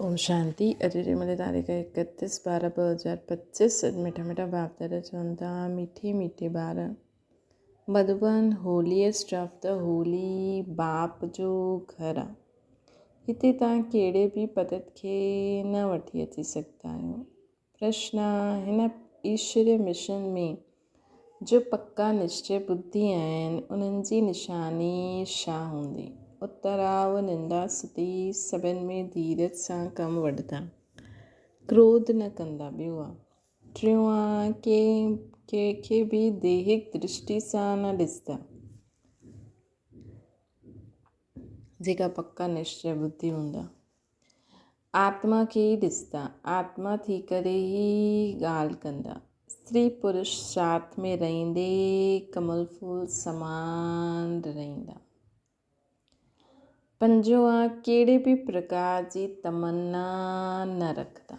ओम शांति। अॼु जी मुंहिंजी तारीख़ 31/12/2025। मिठा मिठा बाप दादा चवनि था, मीठे मीठे ॿार Madhuban holiest of the Holi बाप जो घरु आहे। हिते तव्हां कहिड़े बि पदत खे न वठी अची सघंदा आहियो। प्रश्न हिन ईश्वरीय मिशन में जो पक्का निश्चय बुद्धि आहिनि उन्हनि जी निशानी छा हूंदी? उत्तराव निंदा स्तुति सभिनि में धीरज सां कमु वठंदा, क्रोध न कंदा। ॿियो आहे टियों आहे कंहिंखे बि दैहिक दृष्टि सां न ॾिसंदा। जेका पक्का निश्चय बुद्धि हूंदा, आत्मा खे ई ॾिसंदा, आत्मा थी करे ई ॻाल्हि कंदा। स्त्री पुरुष साथ में रहंदे कमल फूल समान रहंदा। पंजो आहे कहिड़े बि प्रकार जी तमन्ना न रखंदा।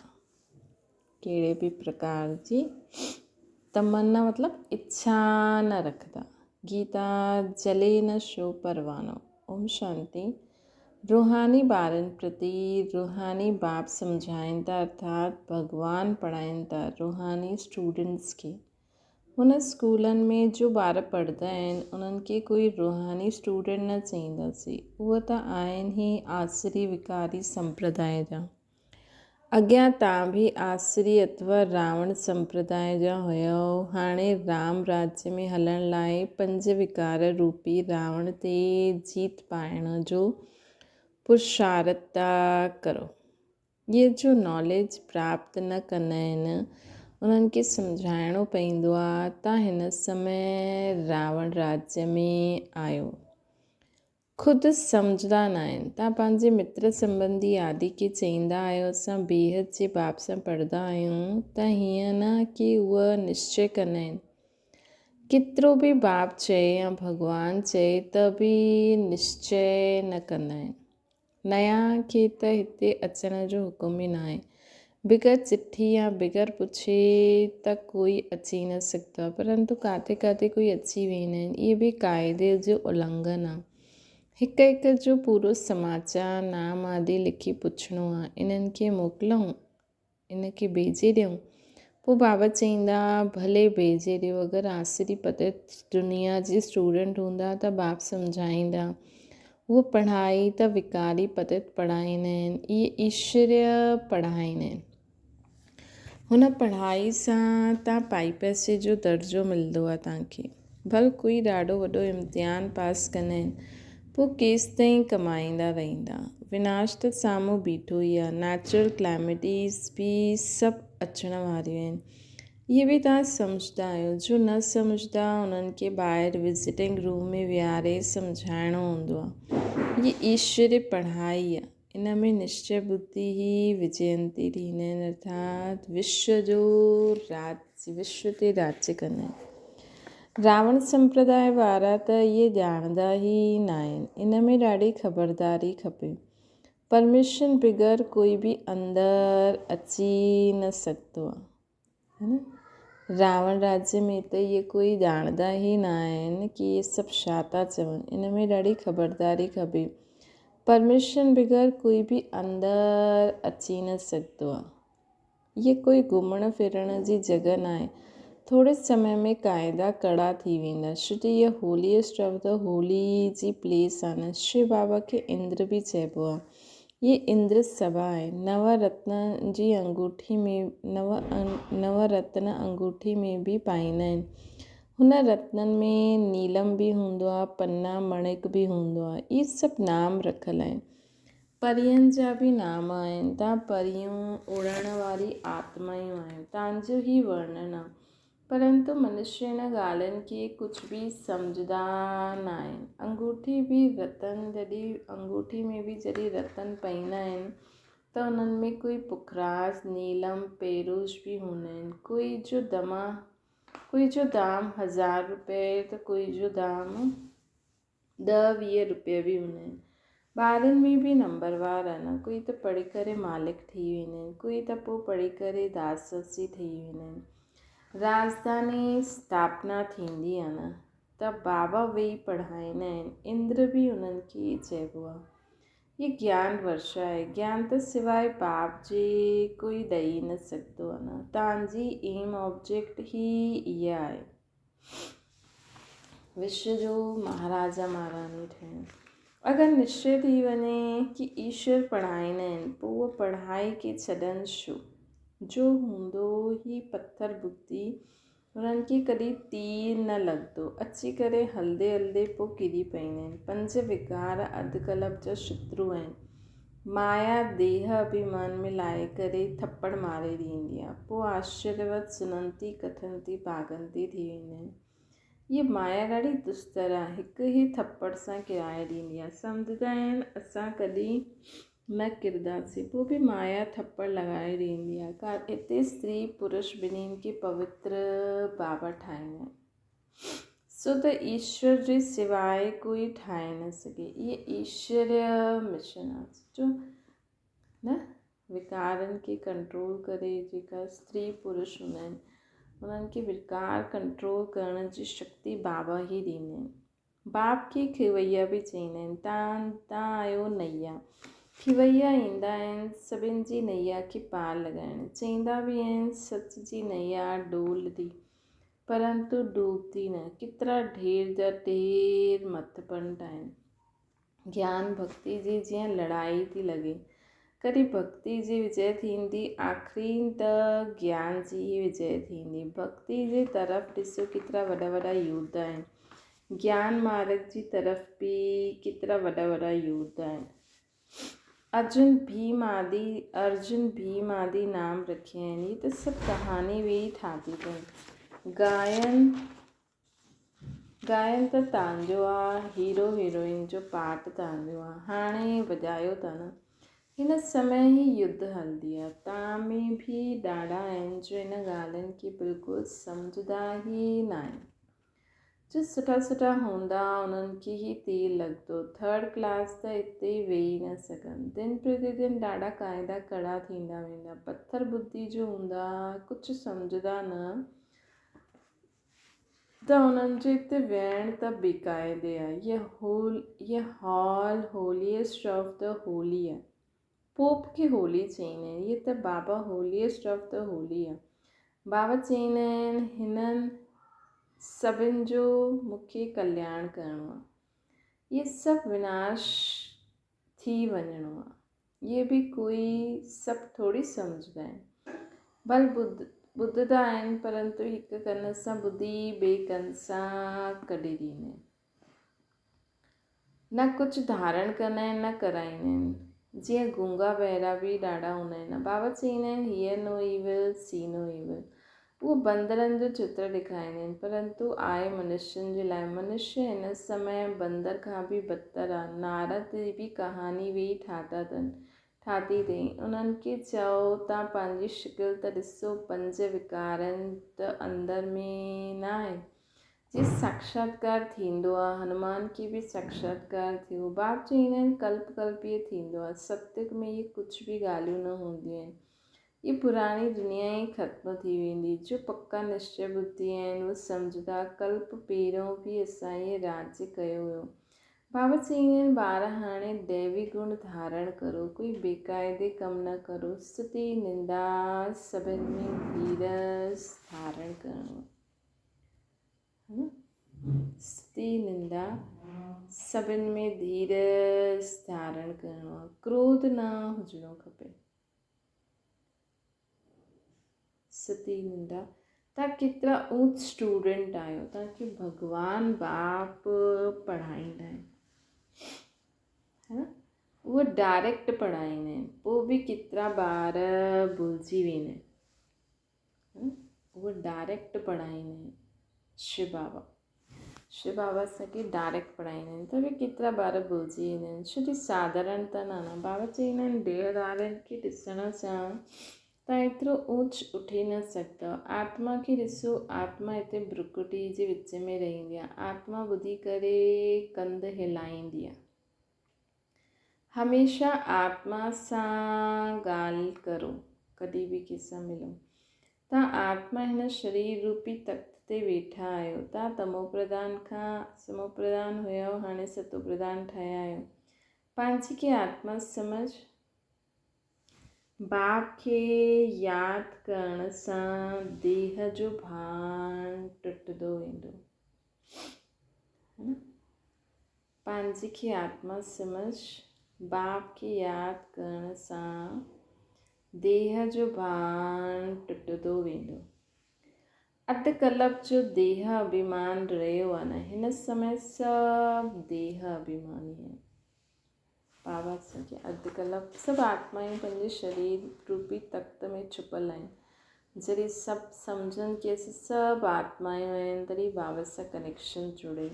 कहिड़े बि प्रकार जी तमन्ना मतिलबु इच्छा न रखंदा। गीता जले न शो परवानो। ओम शांति। रूहानी ॿारनि प्रति रूहानी बाप सम्झाइनि था, अर्थात भॻवानु पढ़ाइनि था रूहानी स्टूडेंट्स खे। हुन स्कूलनि में जो ॿार पढ़ंदा आहिनि उन्हनि खे कोई रूहानी स्टूडेंट न चईंदासीं। उहे त आहिनि ई आसरी विकारी संप्रदाय जा। अॻियां तव्हां बि आसरी अथवा रावण संप्रदाय जा हुयो। हाणे राम राज्य में हलण लाइ 5 विकार रूपी रावण ते जीत पाइण जो पुरुषार्थ था करो। इहे जो नॉलेज प्राप्त न कंदा आहिनि उन्हनि खे सम्झाइणो पवंदो आहे। तव्हां हिन समय रावण राज्य में आहियो, ख़ुदि सम्झंदा न आहिनि। तव्हां पंहिंजे मित्र संबंधी आदि खे चईंदा आहियो असां बेहद जे बाप सां पढ़ंदा आहियूं, त हीअं न की उहा निश्चय कंदा आहिनि। केतिरो बि बाप चए या भॻवानु चए त बि निश्चय न कंदा आहिनि। नया खे त हिते अचण जो हुकुम ई न आहे। बिगर चिठी या बिगर पुछे त कोई अची न सघंदो आहे, परंतु किथे किथे कोई अची वेंदा आहिनि। इहे बि क़ाइदे जो उल्लंघन आहे। हिकु हिकु जो पूरो समाचार नाम आदि लिखी पुछणो आहे। इन्हनि खे मोकिलूं, इनखे भेजे ॾियूं। पोइ बाबा चईंदा भले भेजे ॾियो। अगरि आसरी पदत दुनिया जी स्टूडेंट हूंदा त बाप सम्झाईंदा। उहो पढ़ाई त विकारी पदत पढ़ाईंदा आहिनि, इहे ईश्वरीय पढ़ाईंदा आहिनि। हुन पढ़ाई सां तव्हां पाई पैसे जो दर्जो मिलंदो आहे तव्हांखे। भले कोई ॾाढो वॾो इम्तिहान पास कंदा आहिनि, पोइ केसि ताईं कमाईंदा रहंदा। विनाश त साम्हूं बीठो ई आहे। नेचुरल क्लैमिटीज़ बि सभु अचण वारियूं आहिनि। इहे बि तव्हां सम्झंदा आहियो। जो न सम्झंदा उन्हनि खे ॿाहिरि विज़िटिंग रूम में विहारे सम्झाइणो हूंदो आहे। इहे ईश्वरीय पढ़ाई आहे। इन में निश्चय बुद्धि ई विजयंती थींदा आहिनि, अर्थात विश्व ते राज्य कंदा आहिनि। रावण संप्रदाय वारा त इहे ॼाणंदा ई न आहिनि। इन में ॾाढी ख़बरदारी खपे। परमिशन बग़ैर कोई बि अंदरि अची न सघंदो आहे, है न। रावण राज्य में त इहे कोई ॼाणंदा ई न आहिनि की इहे सभु छा था चवनि। इन में ॾाढी ख़बरदारी खपे। परमिशन बग़ैर कोई बि अंदरि अची न सघंदो आहे। इहे कोई घुमण फिरण जी जॻह न आहे। थोरे समय में क़ाइदा कड़ा थी वेंदा। छो त इहा होलीएस्ट ऑफ द होली जी प्लेस आहे न। शिव बाबा खे इंद्र बि चइबो आहे। इहे इंद्र सभा आहे। नवरत्न जी अंगूठी में नवरत्न अंगूठी में बि पाईंदा आहिनि। हुन रत्ननि में नीलम बि हूंदो आहे, पन्ना मणिक बि हूंदो आहे। इहे सभु नाम रखियलु आहिनि। परियनि जा बि नाम आहिनि। तव्हां परियूं उड़ण वारी आत्मायूं आहियो, तव्हांजो ई वर्णन आहे। परंतु मनुष्य इन ॻाल्हियुनि खे कुझु बि सम्झंदा न आहिनि। अंगूठी बि रतन अंगूठी में बि जॾहिं रतन पाईंदा आहिनि त उन्हनि में कोई पुखराज नीलम पेरूज बि हूंदा आहिनि। कोई जो दाम 1000 रुपए त कोई जो दाम 10-20 रुपए बि हूंदा आहिनि। ॿारनि में बि नंबरवार आहे न। कोई त पढ़ी करे मालिक थी वेंदा आहिनि, कोई त पोइ पढ़ी करे दाससी थी वेंदा आहिनि। राजधानी स्थापना थींदी आहे न त बाबा वेही पढ़ाईंदा आहिनि। इंद्र बि उन्हनि खे चइबो आहे। ये ज्ञान वर्षा है। ज्ञान त सिवाय बाप जे कोई ॾेई न सघंदो आहे न। तव्हांजी एम ऑब्जेक्ट ई इहा आहे, विश्व जो महाराजा महारानी ठहिणु। अगरि निश्चय थी वञे कि ईश्वर पढ़ाईंदा आहिनि, पोइ उहा पढ़ाई खे छॾनि छो? जो हूंदो ई पथर बुद्धि, उन्हनि खे कॾहिं तीर न लॻंदो, अची करे हलंदे हलंदे पोइ किरी पवंदा आहिनि। 5 विकार अधकल्प जा शत्रु आहिनि। माया देह अभिमान में लाहे करे थप्पड़ मारे ॾींदी आहे, पोइ आश्चर्यवत सुनंती कथंती भागंती थी वेंदा आहिनि। ये माया ॾाढी दुस्तर आहे, हिकु ई थप्पड़ सां किराए ॾींदी आहे। सम्झंदा आहिनि असां कॾहिं न किरंदासीं, पोइ बि माया थप्पड़ लॻाए ॾींदी आहे। हिते स्त्री पुरुष ॿिन्हिनि खे पवित्र बाबा ठाहींदा आहिनि। सो त ईश्वर जे सिवाय कोई ठाहे न सघे। इहे ईश्वरीय मिशन आहे। जो न विकारनि खे कंट्रोल करे, जेका स्त्री पुरुष हूंदा आहिनि उन्हनि खे विकार कंट्रोल करण जी शक्ति बाबा ई ॾींदा आहिनि। बाप खे खिवैया बि चईंदा आहिनि। तव्हां आहियो नैया। खिवैया ईंदा आहिनि सभिनि जी नैया खे पार लॻाइण। चईंदा बि आहिनि सच जी नैया डोलदी परंतु डूबदी न। केतिरा ढेर जा ढेर मतपंट आहिनि। ज्ञान भक्ति जी जीअं लड़ाई थी लॻे, कॾहिं भक्ति जी विजय थींदी, आख़िरी त ज्ञान जी ई विजय थींदी। भक्ति जे तरफ़ ॾिसो केतिरा वॾा वॾा युद्ध आहिनि। ज्ञान मार्ग जी तरफ़ बि केतिरा वॾा वॾा युद्ध आहिनि। अर्जुन भीम आदि नाम रखिया आहिनि। इहे त सभु कहानी वेई ठाती अथनि। गायन त तव्हांजो आहे, हीरो हीरोइन जो पार्ट तव्हांजो आहे। हाणे वॼायो था न। हिन समय ई युद्ध हलंदी आहे। तव्हां में बि ॾाढा आहिनि जो इन ॻाल्हियुनि खे बिल्कुलु सम्झंदा ई न आहिनि। जो सुठा सुठा हूंदा उन्हनि खे ई तीर लॻंदो। 3rd क्लास त हिते वेही न सघनि। दिन प्रतिदिन ॾाढा क़ाइदा कड़ा थींदा वेंदा। पथर बुद्धि जो हूंदा, कुझु सम्झंदा न, त उन्हनि जे हिते वेहण त बेक़ाइदे आहे। इहा hall holiest of the Holi आहे। पोप खे होली चईंदा आहिनि। इहे त बाबा होलीएस्ट ऑफ द होली आहे। बाबा चईंदा आहिनि हिननि सभिनि जो मूंखे कल्याण करिणो आहे। इहे सभु विनाश थी वञिणो आहे। इहे बि कोई सभु थोरी सम्झंदा आहिनि। भल ॿुधंदा आहिनि परंतु हिकु कन सां ॿुधी ॿिए कन सां कढी ॾींदा आहिनि। न कुझु धारण कंदा आहिनि न कराईंदा आहिनि। जीअं गूंगा बहिरा बि ॾाढा हूंदा आहिनि। बाबा चईंदा आहिनि hear no evil see no evil. उहो बंदरनि जो चित्र ॾेखारींदा आहिनि परंतु आहे मनुष्यनि जे लाइ। मनुष्य हिन समय बंदर खां बि बदतर आहे। नारद बि कहानी वेई ठाती अथई। उन्हनि खे चयो तव्हां पंहिंजी शिकिल त ॾिसो, 5 विकारनि त अंदर में न आहे। जीअं साक्षात्कार थींदो आहे, हनुमान खे बि साक्षात्कार थियो। बाप चईंदा आहिनि कल्प कल्प इहे थींदो आहे। सत्युग में इहे कुझु बि ॻाल्हियूं न हूंदियूं आहिनि। इहा पुराणी दुनिया ई ख़त्म थी वेंदी। जो पक्का निश्चय बुद्धि आहिनि उहे सम्झंदा कल्प पहिरियों बि असां इहे राज्य कयो हुयो। बाबा चईंदा आहिनि ॿार हाणे दैवी गुण धारण करो, कोई बेक़ाइदे कमु न करो। स्तुति निंदा सभिनि में धीरज धारण करिणो। स्तुति निंदा सभिनि में धीरज धारण करिणो आहे। क्रोध न हुजिणो खपे। स्तुति निंदा। तव्हां केतिरा ऊच स्टूडेंट आहियो, तव्हांखे भॻवान बाप पढ़ाईंदा आहिनि, है न। उहे डायरेक्ट पढ़ाईंदा आहिनि। पोइ बि केतिरा ॿार भुलिजी वेंदा आहिनि। उहे डायरेक्ट पढ़ाईंदा आहिनि। शिव बाबा असांखे डायरेक्ट पढ़ाईंदा आहिनि त बि केतिरा ॿार भुलिजी वेंदा आहिनि। छो जो साधारण त न। बाबा चईंदा आहिनि देहदारनि खे ॾिसण सां तव्हां एतिरो ऊच उठी न सघंदा। आत्मा खे ॾिसो, आत्मा हिते भ्रुकुटी जे विच में रहंदी आहे। आत्मा ॿुधी करे कंध हिलाईंदी आहे। हमेशह आत्मा सां ॻाल्हि करो। कॾहिं बि कंहिंसां मिलो। तव्हां आत्मा हिन शरीर रूपी तख़्त ते वेठा आहियो। तव्हां तमो प्रधान खां समो प्रधान हुयो, हाणे सतो प्रधान ठहिया आहियो। पंहिंजी खे आत्मा समझ। बाप खे यादि करण सां देह जो भान टुटंदो वेंदो। पंहिंजी खे आत्मा समझ। बाप खे यादि करण सां देह जो भान टुटंदो वेंदो। अधु कल्प जो देह अभिमान रहियो आहे न, हिन समय सभु देह अभिमानी आहिनि। बाबा असांखे अधु कल्प सभु आत्मायूं पंहिंजे शरीर रूपी तख़्त में छुपल आहिनि। जॾहिं सभु सम्झनि की असीं सभु आत्मायूं आहिनि, तॾहिं बाबा सां कनेक्शन जुड़े,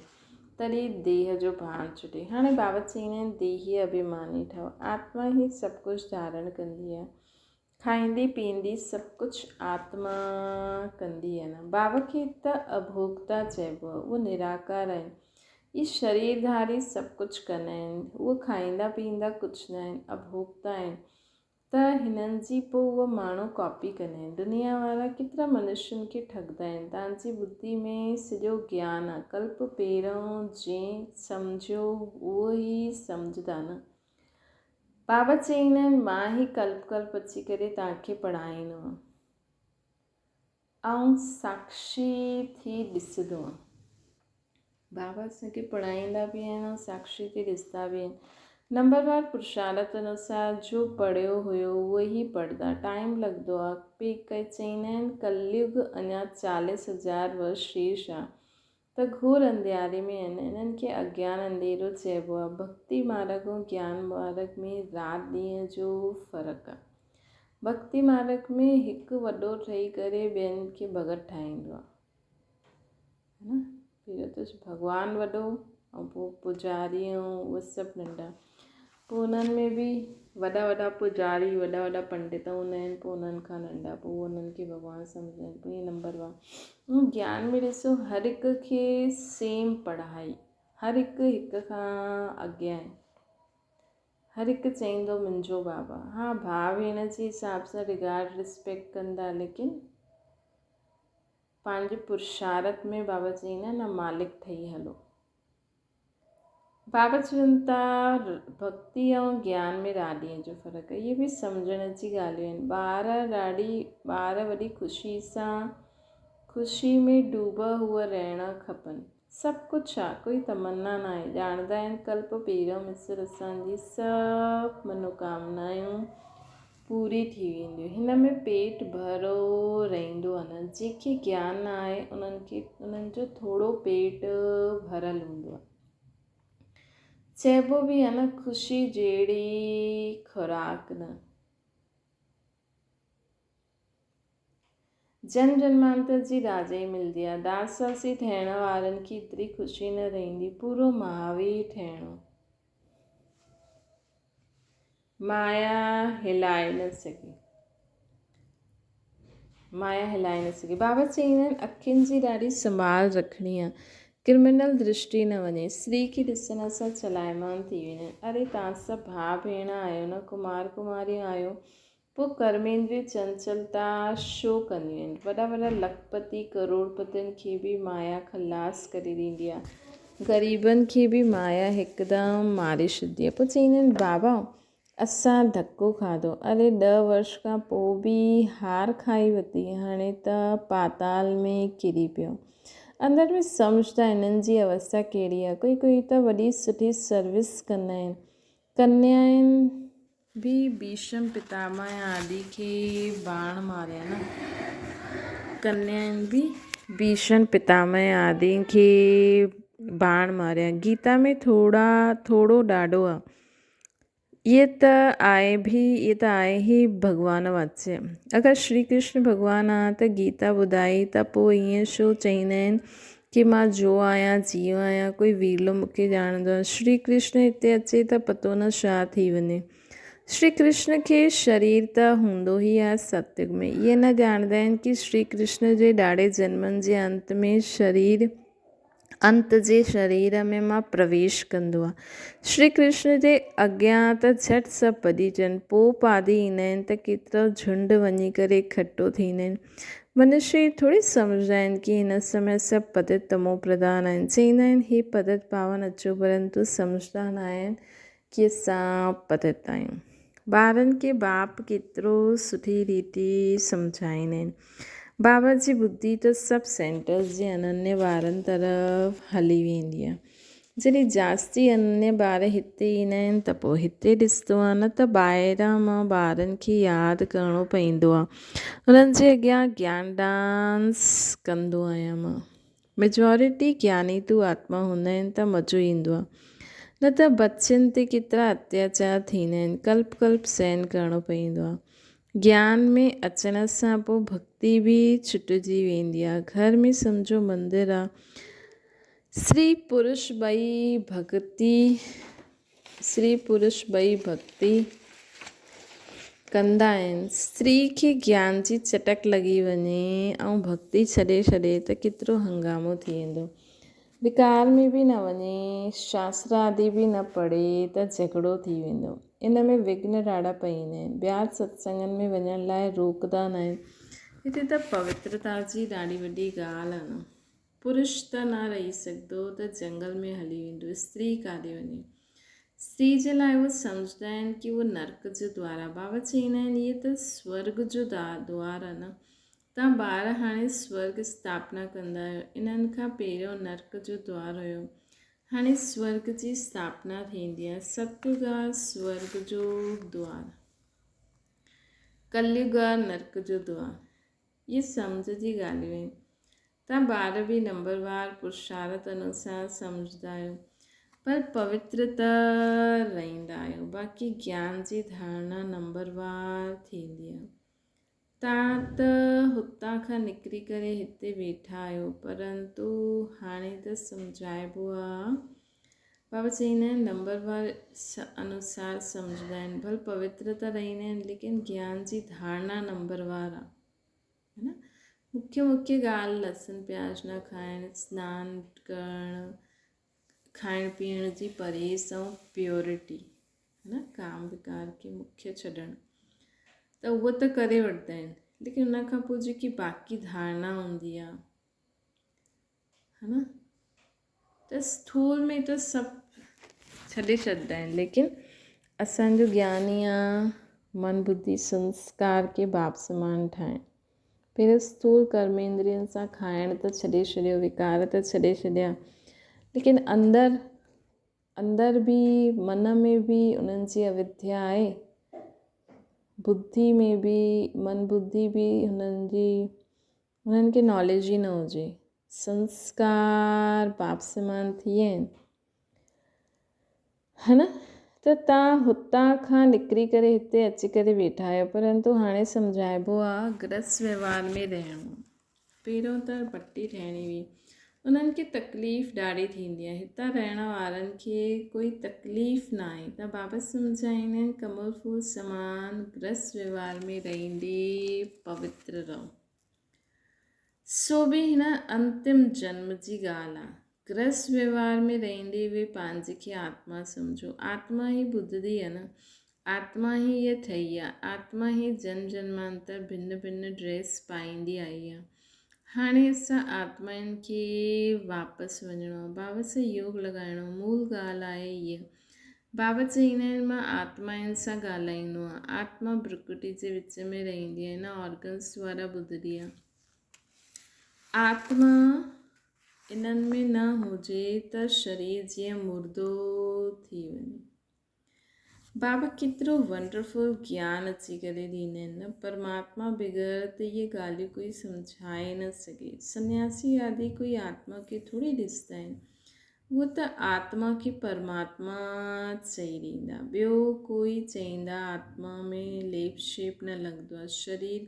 तॾहिं देह जो भान छुटे। हाणे बाबा चईंदा आहिनि देही अभिमानी ठहो। आत्मा ई सभु कुझु धारण कंदी आहे, खाईंदी पींदी सभु कुझु आत्मा कंदी आहे न। बाबा खे त अभोक्ता चइबो आहे, उहो निराकार आहिनि। ये शरीरधारी सभु कुझु कंदा आहिनि, उहो खाईंदा पीअंदा कुझु न आहिनि, अभोक्ता आहिनि। त हिननि जी पोइ उहो माण्हू कॉपी कंदा आहिनि। दुनिया वारा केतिरा मनुष्यनि खे ठगंदा आहिनि। तव्हांजी बुद्धि में सॼो ज्ञान आहे। कल्प पहिरियों जंहिं सम्झियो उहो ई सम्झंदा न। बाबा चईंदा आहिनि मां ई कल्प कल्प अची करे तव्हांखे पढ़ाईंदो ऐं साक्षी थी ॾिसंदो आहे। बाबा असांखे पढ़ाईंदा बि आहिनि ऐं साक्षी थी ॾिसंदा बि आहिनि। नंबरवार पुरुषार्थ अनुसार जो पढ़ियो हुयो उहो ई पढ़ंदा। टाइम लॻंदो आहे। पे चईंदा आहिनि कलयुग अञा 40,000 वर्ष शेष आहे, त घोर अंधियारे में आहिनि। इन्हनि खे अज्ञान अंधेरो चइबो आहे। भक्ति मार्ग ऐं ज्ञान मार्ग में राति ॾींहं जो फ़र्क़ु आहे। भक्ति मार्ग में हिकु वॾो ठही करे ॿियनि खे भगत ठाहींदो आहे, है न। पहिरियों त भॻवानु वॾो ऐं पोइ पुजारी ऐं उहे सभु नंढा। पोइ उन्हनि में बि वॾा वॾा पुजारी वॾा वॾा पंडित हूंदा आहिनि, पोइ उन्हनि खां नंढा, पोइ उन्हनि खे भॻवानु सम्झंदा आहिनि। पोइ ईअं नंबर वन ज्ञान में ॾिसो हर हिक खे सेम पढ़ाई, हर हिक खां अॻियां आहे। हर हिकु चईंदो मुंहिंजो बाबा। हा भाउ भेण जे हिसाब सां रिगार्ड रिस्पेक्ट कंदा, लेकिन पंहिंजे पुरुषार्थ में बाबा चईंदा न मालिक ठही हलो। बाबा चवनि था भक्ति ऐं ज्ञान में राति ॾींहं जो फ़र्क़ु आहे। इहे बि सम्झण जी ॻाल्हियूं आहिनि। ॿार वॾी ख़ुशी सां ख़ुशी में डूबा हुआ रहणु खपनि। सभु कुझु आहे, कोई तमन्ना न आहे। ॼाणंदा आहिनि कल्प पहिरियों मिस्र असांजी सभु मनोकामनायूं पूरी थी वेंदियूं। हिन में पेट भरो रहंदो आहे न। जंहिंखे ज्ञान न आहे उन्हनि जो थोरो पेट भरियलु हूंदो आहे। चइबो बि आहे न ख़ुशी जहिड़ी खुराक न। जन्म जन्मांतर जी राजाई मिलंदी आहे। दासासी थियण वारनि खे एतिरी ख़ुशी न रहंदी। पूरो महावीर ठहिणो, माया हिलाए न सघे। बाबा चईंदा आहिनि अखियुनि जी ॾाढी संभाल रखणी आहे। क्रिमिनल दृष्टि न वञे। स्त्री खे ॾिसण सां चलायमान थी वेंदा। अरे तव्हां सभु भाउ भेण आहियो न, कुमार कुमारी आहियो, पोइ कर्मेंद्रिय चंचलता छो कंदियूं आहिनि। वॾा वॾा लखपति करोड़पतियुनि खे बि माया खलास करे ॾींदी आहे। ग़रीबनि खे बि माया हिकदमि मारे छॾंदी आहे। पोइ चईंदा आहिनि बाबा असां धक्को खाधो। अरे 10 वर्ष खां पोइ बि हार खाई वरिती, हाणे त पाताल में किरी पियो। अंदरि में सम्झदा हिननि जी अवस्था कहिड़ी आहे। कोई त वॾी सुठी सर्विस कंदा आहिनि। कन्या आहिनि बि भीष्म पितामह आदि खे बाण मारिया न। कन्या आहिनि बि भीष्म पितामह आदि खे बाण मारिया। गीता में थोरो ॾाढो आहे। ये त आहे ई भॻवान वाच्य। अगरि श्री कृष्ण भॻवानु आहे त गीता ॿुधाई त पोइ ईअं छो चईंदा आहिनि कि मां जो आहियां जीअं आहियां, कोई वीरलो मूंखे ॼाणंदो आहे। श्री कृष्ण हिते अचे त पतो न छा थी वञे। श्री कृष्ण खे शरीर त हूंदो ई आहे सतयुग में। इहे न ॼाणंदा आहिनि कि श्री कृष्ण जे ॾाढे जन्मनि जे अंत जे शरीर में मां प्रवेश कंदो आहे। श्री कृष्ण जे अॻियां त झटि सभु पदिजनि, पोइ पादी ईंदा आहिनि त केतिरो झुंड वञी करे इकठो थींदा आहिनि। मनुष्य थोरी सम्झंदा आहिनि कि हिन समय सभु पतित तमो प्रधान आहिनि। चईंदा आहिनि हे पतित पावन अचो, परंतु सम्झंदा न आहिनि की असां पढ़ंदा आहियूं। ॿारनि खे बाप केतिरो सुठी रीति सम्झाईंदा आहिनि। बाबा जी ॿुधी त सभु सेंटर्स जे अनन्य ॿारनि तरफ़ हली वेंदी आहे। जॾहिं जास्ती अनन्य ॿार हिते ईंदा आहिनि त पोइ हिते ॾिसंदो आहे, न त ॿाहिरां मां ॿारनि खे यादि करिणो पवंदो आहे। उन्हनि जे अॻियां ज्ञान डांस कंदो आहियां मां। मेजॉरिटी ज्ञानी तू आत्मा हूंदा आहिनि त मज़ो ईंदो आहे, न त बच्चनि ते केतिरा अत्याचार थींदा आहिनि, कल्प कल्प सहन करिणो पवंदो आहे। ज्ञान में अचण सां पोइ भक्ति बि छुटिजी वेंदी आहे। घर में सम्झो मंदिर आहे, स्त्री पुरुष ॿई भक्ति कंदा आहिनि। स्त्री खे ज्ञान जी चटक लॻी वञे ऐं भक्ति छॾे त केतिरो हंगामो थी वेंदो। विकार में बि न वञे, शास्त्र आदि बि न पढ़े त झगड़ो थी वेंदो। इन में विघ्न ॾाढा पवंदा आहिनि। ॿिया सत्संगनि में वञण लाइ रोकंदा न आहिनि। हिते त पवित्रता जी ॾाढी वॾी ॻाल्हि आहे न। पुरुष त न रही सघंदो त जंगल में हली वेंदो, स्त्री काॾे वञे। स्त्री जे लाइ उहो सम्झंदा आहिनि कि उहो नर्क जो द्वार आहे। बाबा चवंदा आहिनि इहे त स्वर्ग जो द्वार आहे न। तव्हां ॿार हाणे स्वर्ग स्थापना कंदा आहियो, इन्हनि खां पहिरियों नर्क जो द्वार हुयो, हाणे स्वर्ग जी स्थापना थींदी आहे। सतयुग आहे स्वर्ग जो द्वार, कलयुग आहे नर्क जो द्वार। इहे सम्झ जी ॻाल्हियूं आहिनि। तव्हां ॿार बि नंबरवार पुरुषार्थ अनुसार सम्झंदा आहियो, पर पवित्र त रहंदा आहियो। बाक़ी ज्ञान जी धारणा नंबरवार थींदी आहे। तव्हां त हुतां खां निकिरी करे हिते वेठा आहियो, परंतु हाणे त सम्झाइबो आहे। बाबा चवंदा आहिनि नंबरवार अनुसार सम्झंदा आहिनि, भले पवित्र त रहंदा आहिनि, लेकिन ज्ञान जी धारणा नंबरवार आहे, है न। मुख्य ॻाल्हि लहसुन प्याज न खाइणु, सनानु करणु, खाइण पीअण जी परहेज़ ऐं प्योरिटी, है न। काम विकार खे मुख्य छॾणु त उहो त करे वठंदा आहिनि, लेकिन उन खां पोइ जेकी बाक़ी धारणा हूंदी आहे, है न, त स्थूल में त सभु छॾे छॾंदा आहिनि। लेकिन असांजो ज्ञानी आहे मन बुद्धि संस्कार के बाप समान ठाहिण। पहिरियों स्थूल कर्मेंद्रियनि सां खाइण त छॾे छॾियो, विकार त छॾे छॾिया, लेकिन अंदरि बि मन में बि उन्हनि जी अविद्या आहे। बुद्धि में बि मन बुद्धि बि हुननि खे नॉलेज ई न हुजे। संस्कार बाप समान थी विया आहिनि, है न। त तव्हां हुतां खां निकिरी करे हिते अची करे वेठा आहियो, परंतु हाणे सम्झाइबो आहे गृहस्थ व्यवहार में रहणो। पहिरियों त पटी ठहिणी हुई, उन्हनि खे तकलीफ़ ॾाढी थींदी आहे। हितां रहण वारनि खे कोई तकलीफ़ न आहे, त बाबा सम्झाईंदा आहिनि कमल फूल समान गृहस्थ व्यवहार में रहंदे पवित्र रहो। सो बि हिन अंतिम जन्म जी ॻाल्हि आहे। गृहस्थ व्यवहार में रहंदे उहे पंहिंजे खे आत्मा सम्झो। आत्मा ई ॿुधंदी आहे न, आत्मा ई इहा ठही आहे। आत्मा ई जन्म जन्मांतर भिन्न भिन्न ड्रेस पाईंदी आई आहे। हाणे असां आत्माउनि खे वापसि वञिणो आहे, बाबा सां योग लॻाइणो। मूल ॻाल्हि आहे हीअ। बाबा चवंदा आहिनि मां आत्माउनि सां ॻाल्हाईंदो आहियां। आत्मा प्रकृति जे विच में रहंदी आहे, न ऑर्गन्स द्वारा ॿुधंदी आहे। आत्मा इन्हनि में न हुजे त शरीर जीअं मुर्दो थी वञे। बाबा केतिरो वंडरफुल ज्ञान अची करे ॾींदा आहिनि न। परमात्मा बग़ैर त इहे ॻाल्हियूं कोई सम्झाए न सघे। सन्यासी आदि कोई आत्मा खे थोरी ॾिसंदा आहिनि, उहो त आत्मा खे परमात्मा चई ॾींदा। ॿियो कोई चईंदा आत्मा में लेप शेप न लॻंदो आहे। शरीर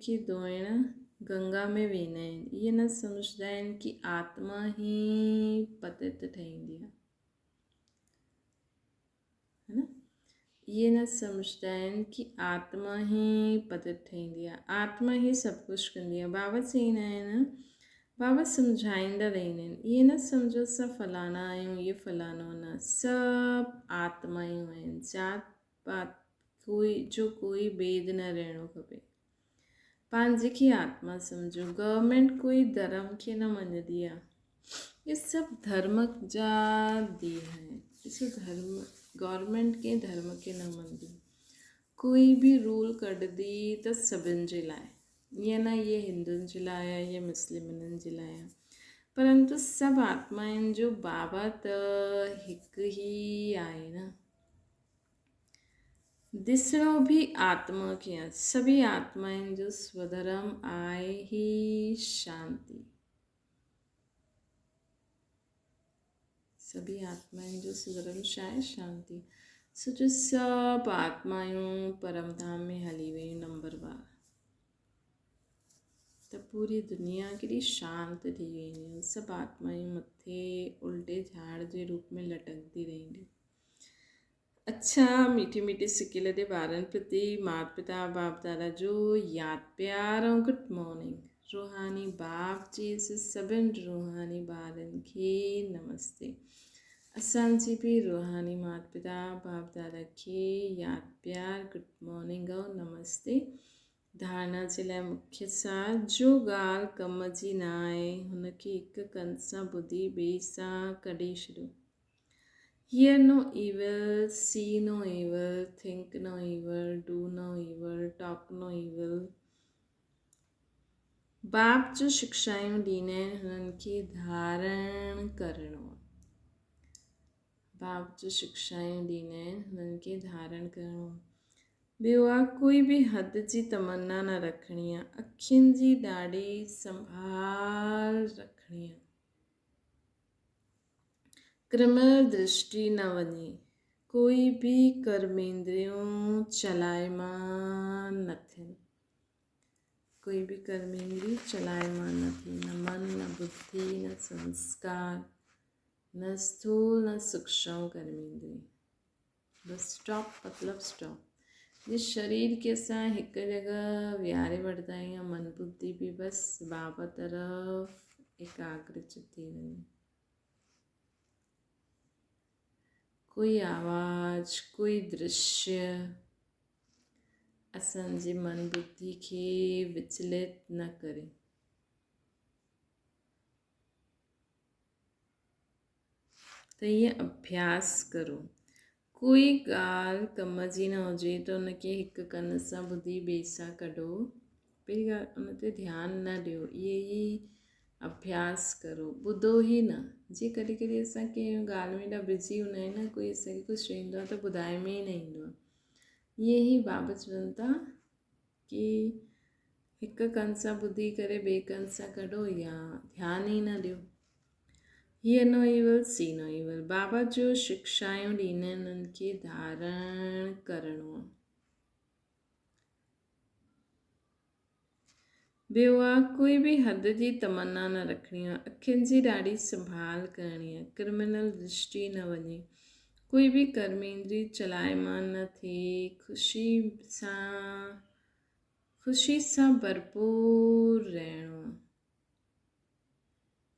खे धोइण गंगा में वेंदा आहिनि। इहे न सम्झंदा आहिनि कि आत्मा ई पतित ठहींदी आहे, है न। इहे न सम्झंदा आहिनि कि आत्मा ई पतित ठहींदी आहे, आत्मा ई सभु कुझु कंदी आहे। बाबा चवंदा आहिनि, बाबा सम्झाईंदा रहंदा आहिनि, इहे न सम्झो असां फलाना आहियूं, इहे फलानो न, सभु आत्मायूं आहिनि। जात पात कोई भेद न रहणो खपे। पंहिंजे खे आत्मा सम्झो। गवर्नमेंट कोई धर्म खे न मञंदी आहे, ये सब धर्म जा दी है, इसे धर्म गवर्नमेंट के धर्म के न मंदी कोई भी रूल कढ दी त सभिनि जे लाइ, ईअं न ये हिंदुनि जे लाइ आहे ये मुस्लिमनि जे लाइ आहे, परंतु सभु आत्माउनि जो बाबा त हिकु ई आहे न। ॾिसणो भी आत्मा खे आहे, सभी आत्माउनि जो स्वधर्म आहे ही शांति, सभी आत्माउनि जो स्वधर्म छा आहे? शांति। सोचो सभु आत्मायूं परम धाम में हली वियूं नंबर बार, त पूरी दुनिया केॾी शांत थी वेंदी, सभु आत्मायूं मथे उल्टे झाड़ जे रूप में लटकदी रहंदियूं। अच्छा मीठी मीठी सिके लदे ॿारनि प्रति माता पिता बाप दादा जो यादि प्यार ऐं गुड मॉर्निंग। रूहानी बाप जी सभिनि रूहानी ॿारनि खे नमस्ते। असांजी बि रूहानी माता पिता बाप दादा खे यादि प्यार गुड मॉर्निंग ऐं नमस्ते। धारणा जे लाइ मुख्य सार, जो ॻाल्हि कम जी न आहे हुनखे हिकु कन सां ॿुधी ॿिए सां कढी छॾियो। Hear no evil, see no evil, think no evil, do no evil, talk no evil। बाप जो शिक्षायूं ॾींदा आहिनि हुननि खे धारण करणो, बाप जो शिक्षायूं ॾींदा आहिनि हुननि खे धारण करणो। ॿियो आहे कोई बि हद जी तमन्ना न रखणी आहे, अखियुनि जी ॾाढी संभाल रखणी आहे, कृमल दृष्टि न वञे, कोई भी कर्मेंद्रियों चलायमान न थियनि, कोई भी कर्मेंद्रिय चलायमान न थिए, न मन न बुद्धि न संस्कार न स्थूल न सूक्ष्म कर्मेंद्रिय, बस स्टॉप मतलब स्टॉप। जिस शरीर के असां हिकु जगह विहारे वठंदा आहियूं, मन बुद्धि भी बसि बाबा तरफ़ एकाग्रचित थी वञे। कोई आवाज़ कोई दृश्य असांजे मन बुद्धि खे विचलित न करे। त ईअं अभ्यास करो, कोई ॻाल्हि कम जी न हुजे त उनखे हिकु कन सां ॿुधी ॿिए सां कढो, पहिरीं ॻाल्हि उन ते ध्यानु न ॾियो, इहे ई अभ्यास करो, ॿुधो ई न। जीअं कॾहिं कॾहिं असां कंहिं ॻाल्हि में ॾाढा बिज़ी हूंदा आहियूं न, कोई असांखे कुझु चवंदो आहे त ॿुधाए में ई न ईंदो आहे। ईअं ई बाबा चवनि था कि हिकु कन सां ॿुधी करे ॿिए कन सां कढो या ध्यानु ई न ॾियो। Hear no evil, see no evil। बाबा जो शिक्षायूं ॾींदा आहिनि उन्हनि खे धारण करणो। ॿियो आहे कोई बि हद जी तमन्ना न रखणी आहे, अखियुनि जी ॾाढी संभाल करणी आहे, क्रिमिनल दृष्टि न वञे, कोई भी कर्मेंद्रिय चलायमान न थिए, ख़ुशी सां भरपूर रहणो,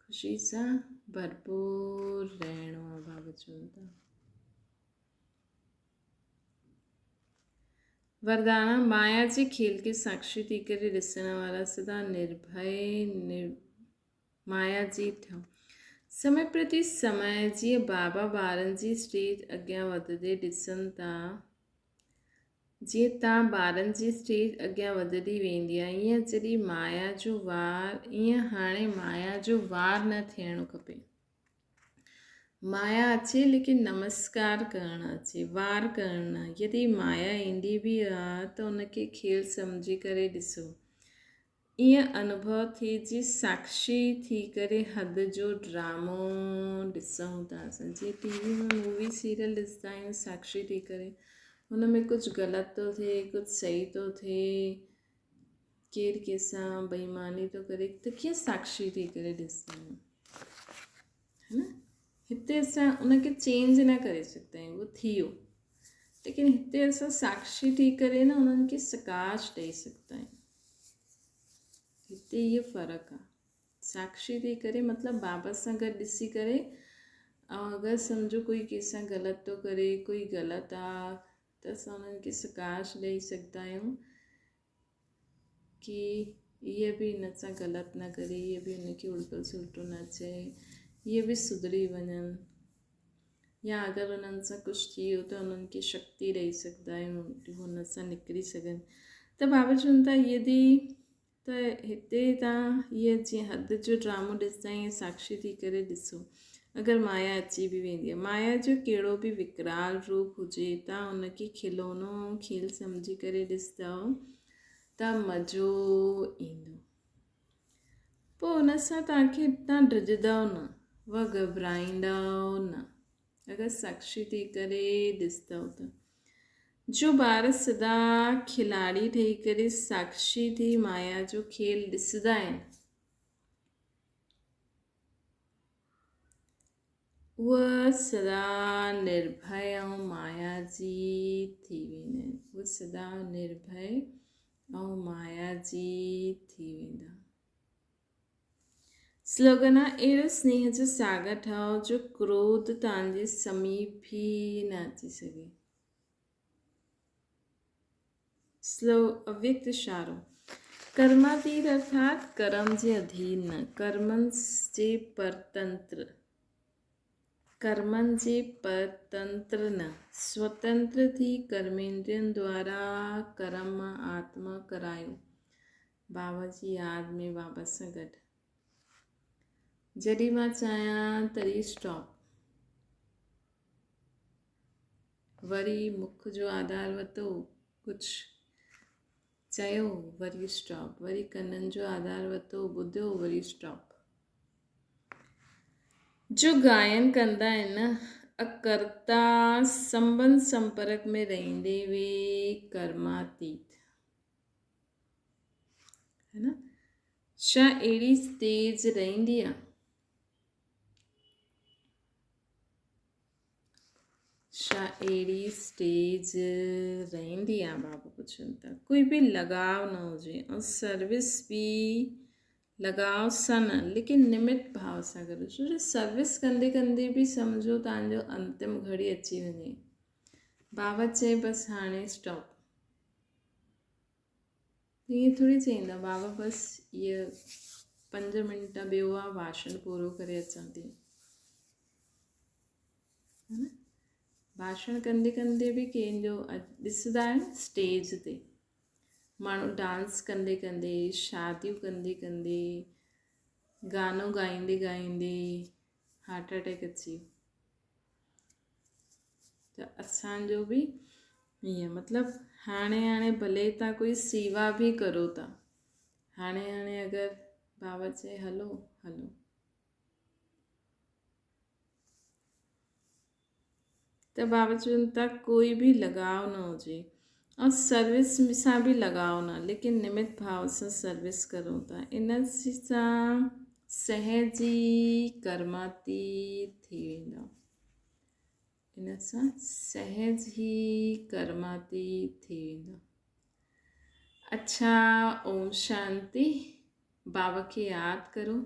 ख़ुशी सां भरपूर रहणो आहे। बाबा चवनि था वरदाना माया जे खेल के साक्षी थी करे ॾिसण वारा सदा निर्भय माया जी ठहियो। समय प्रति समय जीअं बाबा ॿारनि जी स्टेज अॻियां वधंदे ॾिसनि था, जीअं तव्हां ॿारनि जी स्टेज अॻियां वधंदी वेंदी आहे, ईअं जॾहिं माया जो वार, ईअं हाणे माया जो वार न थियणो खपे। माया अचे लेकिन नमस्कार करणु अचे, वार करणु न। यदि माया ईंदी बि आहे त उनखे खेल सम्झी करे ॾिसो, ईअं अनुभव थिए जी साक्षी थी करे हद जो ड्रामो ॾिसूं था। असां जीअं टीवी में मूवी सीरियल ॾिसंदा आहियूं साक्षी थी करे, हुन में कुझु ग़लति थो थिए कुझु सही थो थिए, केरु कंहिंसां बेईमानी थो करे, त कीअं साक्षी थी करे ॾिसंदा आहियूं, है न। हिते असां उनखे चेंज न करे सघंदा आहियूं, उहो थी वियो, लेकिन हिते असां साक्षी थी करे न उन्हनि खे सकाश ॾेई सघंदा आहियूं। हिते इहो फ़र्क़ु आहे, साक्षी थी करे मतिलबु बाबा सां गॾु ॾिसी करे, ऐं अगरि सम्झो कोई कंहिंसां ग़लति थो करे, कोई ग़लति आहे, त असां उन्हनि खे सकाश ॾेई सघंदा आहियूं कि हीअ बि हिन सां ग़लति न करे, हीअ बि हुनखे उल्टो सुल्टो न चए, इहे बि सुधरी वञनि, या अगरि उन्हनि सां कुझु थी वियो त उन्हनि खे शक्ति ॾेई सघंदा आहियूं हुन सां निकिरी सघनि। त बाबा चवनि था यदि त हिते तव्हां हीअ जीअं हद जो ड्रामो ॾिसंदा ईअं साक्षी थी करे ॾिसो। अगरि माया अची बि वेंदी आहे, माया जो कहिड़ो बि विकराल रूप हुजे, तव्हां उनखे खिलौनो खेल सम्झी करे ॾिसंदव त मज़ो ईंदो। पोइ हुन सां तव्हांखे तव्हां ड्रिजंदव न, व घबराईंदव न, अगरि साक्षी थी करे ॾिसंदव त। जो ॿार सदा खिलाड़ी ठही करे साक्षी थी माया जो खेल ॾिसंदा आहिनि, उहा सदा निर्भय ऐं माया जी थी वेंदा आहिनि, उहा सदा निर्भय ऐं माया जी थी वेंदा। स्लोगन आहे, अहिड़ो स्नेह जो सागर ठाहो जो क्रोध तव्हांजे समीप ई न अची सघे। अव्यक्त इशारो, कर्मातीत अर्थात कर्म जे अधीन न, कर्मनि जे परतंत्र, कर्मनि जे परतंत्र न, स्वतंत्र थी कर्मेंद्रियनि द्वारा कर्म आत्मा करायो। बाबा जी यादि में बाबा सां गॾु जॾहिं मां चाहियां तॾहिं स्टॉप, वरी मुख जो आधार वरितो, कुझु चयो, वरी स्टॉप, वरी कननि जो आधार वरितो, ॿुधियो, वरी स्टॉप। जो गायन कंदा आहिनि न, अकर्ता संबंध संपर्क में रहंदे वे कर्मातीत है न। छा अहिड़ी तेज रहंदी आहे, छा अहिड़ी स्टेज रहंदी आहे, बाबा पुछनि था। कोई बि लगाव न हुजे ऐं सर्विस बि लगाव सां न, लेकिन निमित भाव सां करो। छो जो सर्विस कंदे कंदे बि सम्झो तव्हांजो अंतिम घड़ी अची वञे, बाबा चए बसि हाणे स्टॉप, ईअं थोरी चईंदा बाबा बसि इहा 5 मिंट ॿियो आहे, भाषण पूरो करे अचां थी, है न। भाषण कंदे कंदे बि कंहिंजो ॾिसंदा आहिनि स्टेज ते माण्हू डांस कंदे कंदे, शादियूं कंदे कंदे, गानो ॻाईंदे ॻाईंदे हार्ट अटैक अची वियो। त असांजो बि ईअं, मतिलबु हाणे भले तव्हां कोई सेवा बि करो था, हाणे अगरि बाबा चए हलो हलो, त बाबा चवनि था कोई बि लगाव न हुजे ऐं सर्विस सां बि लगाव न, लेकिन निमित भाव सां सर्विस करूं था, इन सां सहजी कर्मातीत थी वेंदा, इन सां सहज ई कर्मातीत थी वेंदा। अच्छा, ओम शांति। बाबा खे यादि करो।